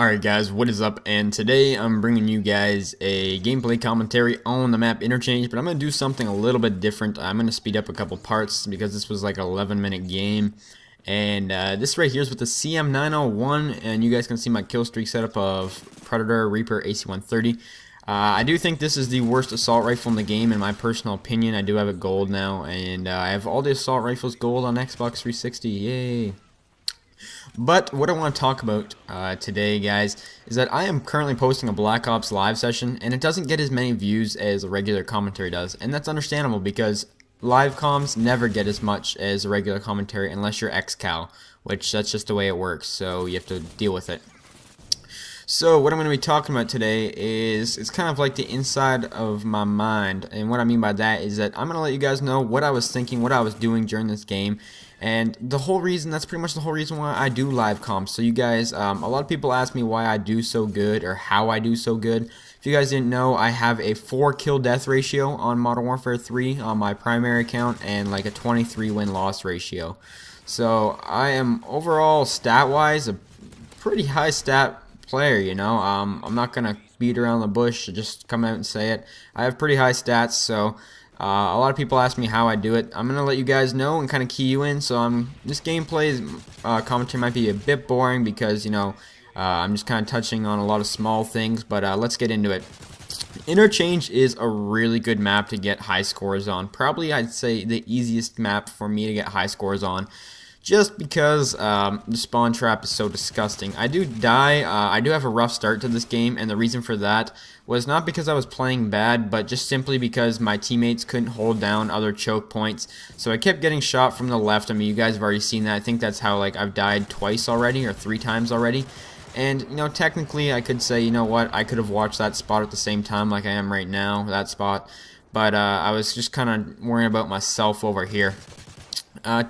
Alright guys, what is up? And today I'm bringing you guys a gameplay commentary on the map Interchange, but I'm going to do something a little bit different. I'm going to speed up a couple parts because this was like an 11-minute game. And this right here is with the CM9O1, and you guys can see my kill streak setup of Predator, Reaper, AC-130. I do think this is the worst assault rifle in the game in my personal opinion. I do have it gold now, and I have all the assault rifles gold on Xbox 360, yay! But what I want to talk about today, guys, is that I am currently posting a Black Ops live session, and it doesn't get as many views as a regular commentary does, and that's understandable because live comms never get as much as a regular commentary unless you're XCal, which that's just the way it works, so you have to deal with it. So what I'm going to be talking about today is it's kind of like the inside of my mind, and what I mean by that is that I'm going to let you guys know what I was thinking, what I was doing during this game, and the whole reason, that's pretty much the whole reason why I do live comps. So you guys, a lot of people ask me why I do so good or how I do so good. If you guys didn't know, I have a 4 kill death ratio on Modern Warfare 3 on my primary account and like a 23 win loss ratio. So I am overall stat wise a pretty high stat player, you know. I'm not gonna beat around the bush, just come out and say it. I have pretty high stats, so a lot of people ask me how I do it. I'm gonna let you guys know and kind of key you in. So this gameplay commentary might be a bit boring because you know I'm just kind of touching on a lot of small things, but let's get into it. Interchange is a really good map to get high scores on. Probably I'd say the easiest map for me to get high scores on. Just because the spawn trap is so disgusting. I do die, I do have a rough start to this game, and the reason for that was not because I was playing bad, but just simply because my teammates couldn't hold down other choke points. So I kept getting shot from the left. I mean, you guys have already seen that. I think that's how like I've died twice already, or 3 times already. And, you know, technically I could say, you know what, I could have watched that spot at the same time like I am right now, that spot. But I was just kind of worrying about myself over here.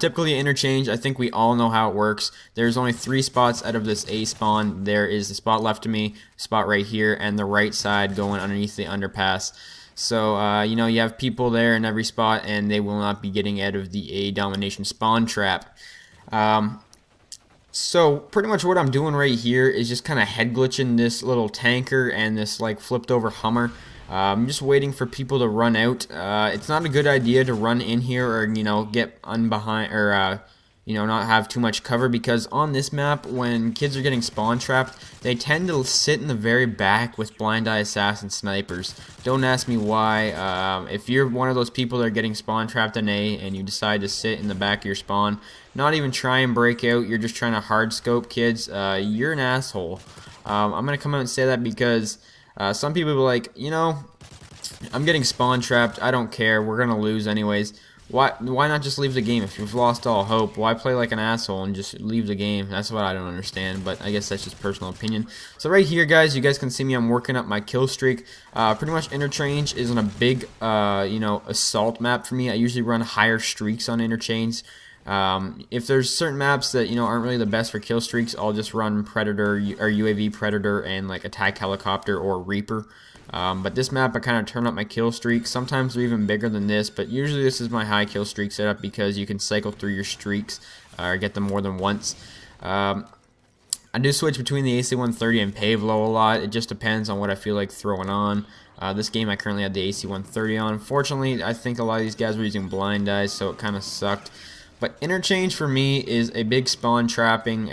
Typically Interchange, I think we all know how it works. There's only 3 spots out of this A spawn. There is the spot left of me, spot right here, and the right side going underneath the underpass. So, you know, you have people there in every spot, and they will not be getting out of the A domination spawn trap. So, pretty much what I'm doing right here is just kind of head glitching this little tanker and this, like, flipped over Hummer. I'm just waiting for people to run out. It's not a good idea to run in here or, you know, get unbehind or, you know, not have too much cover, because on this map, when kids are getting spawn trapped, they tend to sit in the very back with blind eye assassin snipers. Don't ask me why. If you're one of those people that are getting spawn trapped in A and you decide to sit in the back of your spawn, not even try and break out, you're just trying to hard scope kids, you're an asshole. I'm going to come out and say that because some people are like, you know, I'm getting spawn trapped, I don't care, we're gonna lose anyways. Why not just leave the game? If you've lost all hope, why play like an asshole and just leave the game? That's what I don't understand, but I guess that's just personal opinion. So right here, guys, you guys can see me, I'm working up my kill streak. Pretty much Interchange isn't a big, you know, assault map for me. I usually run higher streaks on Interchange. If there's certain maps that, you know, aren't really the best for kill streaks, I'll just run Predator or UAV Predator and like attack helicopter or Reaper. But this map, I kind of turn up my kill streaks. Sometimes they're even bigger than this, but usually this is my high kill streak setup because you can cycle through your streaks or get them more than once. I do switch between the AC-130 and Pavlo a lot. It just depends on what I feel like throwing on. This game I currently had the AC-130 on. Unfortunately, I think a lot of these guys were using blind eyes, so it kind of sucked. But Interchange for me is a big spawn trapping,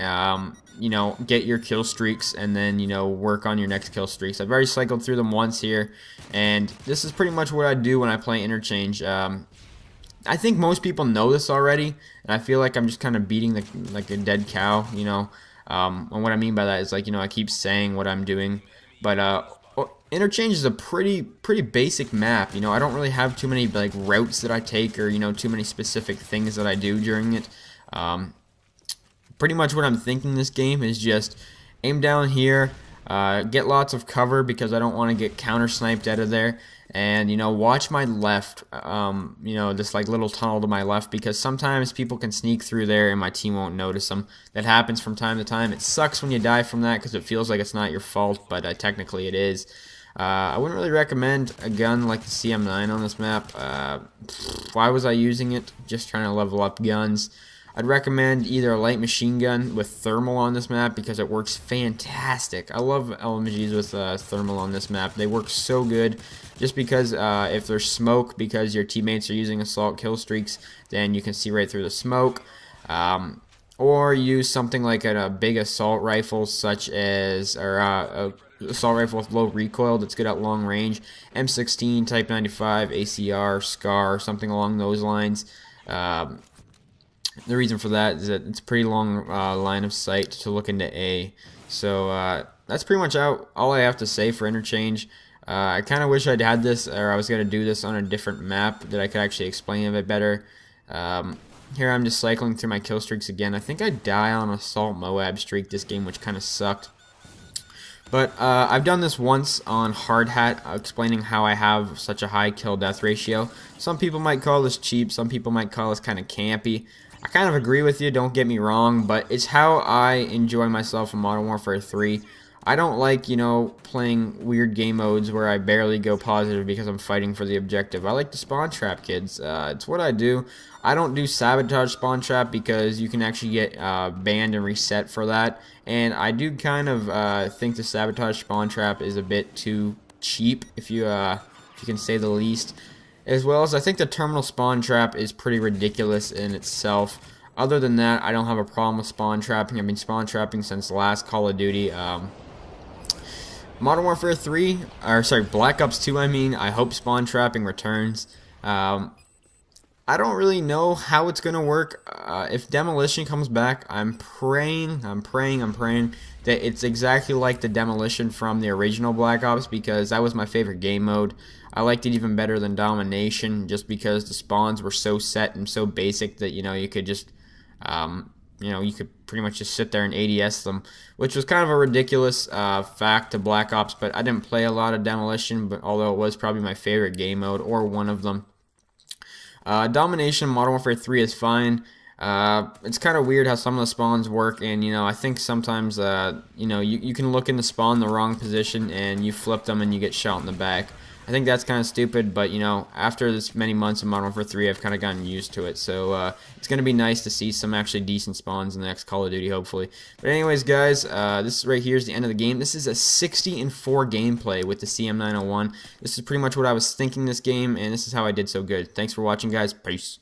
you know, get your kill streaks and then, you know, work on your next kill streaks. I've already cycled through them once here, and this is pretty much what I do when I play Interchange. I think most people know this already, and I feel like I'm just kind of beating like a dead cow, you know. And what I mean by that is, like, you know, I keep saying what I'm doing, but Interchange is a pretty basic map. You know, I don't really have too many like routes that I take or, you know, too many specific things that I do during it. Pretty much what I'm thinking this game is just aim down here, get lots of cover because I don't want to get counter sniped out of there, and, you know, watch my left, you know, this like little tunnel to my left, because sometimes people can sneak through there and my team won't notice them. That happens from time to time. It sucks when you die from that because it feels like it's not your fault, but technically it is. I wouldn't really recommend a gun like the CM9 on this map. Why was I using it? Just trying to level up guns. I'd recommend either a light machine gun with thermal on this map because it works fantastic. I love LMGs with thermal on this map. They work so good just because if there's smoke because your teammates are using assault kill streaks, then you can see right through the smoke. Or use something like a big assault rifle such as, a assault rifle with low recoil that's good at long range, M16, Type 95, ACR, SCAR, something along those lines. The reason for that is that it's a pretty long line of sight to look into A. So that's pretty much all I have to say for interchange. I kind of wish I'd had this, or I was going to do this on a different map that I could actually explain a bit better. Here I'm just cycling through my kill streaks again. I think I die on Assault Moab streak this game, which kind of sucked. But I've done this once on Hard Hat, explaining how I have such a high kill-death ratio. Some people might call this cheap, some people might call this kind of campy. I kind of agree with you, don't get me wrong, but it's how I enjoy myself in Modern Warfare 3. I don't like, playing weird game modes where I barely go positive because I'm fighting for the objective. I like to spawn trap, kids. It's what I do. I don't do sabotage spawn trap because you can actually get banned and reset for that. And I do kind of think the sabotage spawn trap is a bit too cheap, if you can say the least. As well as I think the terminal spawn trap is pretty ridiculous in itself. Other than that, I don't have a problem with spawn trapping. I've been spawn trapping since the last Call of Duty. Modern Warfare 3, or sorry, Black Ops 2, I hope spawn trapping returns. I don't really know how it's going to work. If Demolition comes back, I'm praying that it's exactly like the Demolition from the original Black Ops, because that was my favorite game mode. I liked it even better than Domination just because the spawns were so set and so basic that, you could just, you could pretty much just sit there and ADS them, which was kind of a ridiculous fact to Black Ops, but I didn't play a lot of Demolition, but although it was probably my favorite game mode, or one of them. Domination Modern Warfare 3 is fine. It's kind of weird how some of the spawns work, and I think sometimes you can look in the spawn the wrong position and you flip them and you get shot in the back. I think that's kind of stupid, but after this many months of Modern Warfare 3, I've kind of gotten used to it. So it's going to be nice to see some actually decent spawns in the next Call of Duty, hopefully. But anyways, guys, this right here is the end of the game. This is a 60-4 gameplay with the CM9O1. This is pretty much what I was thinking this game, and this is how I did so good. Thanks for watching, guys. Peace.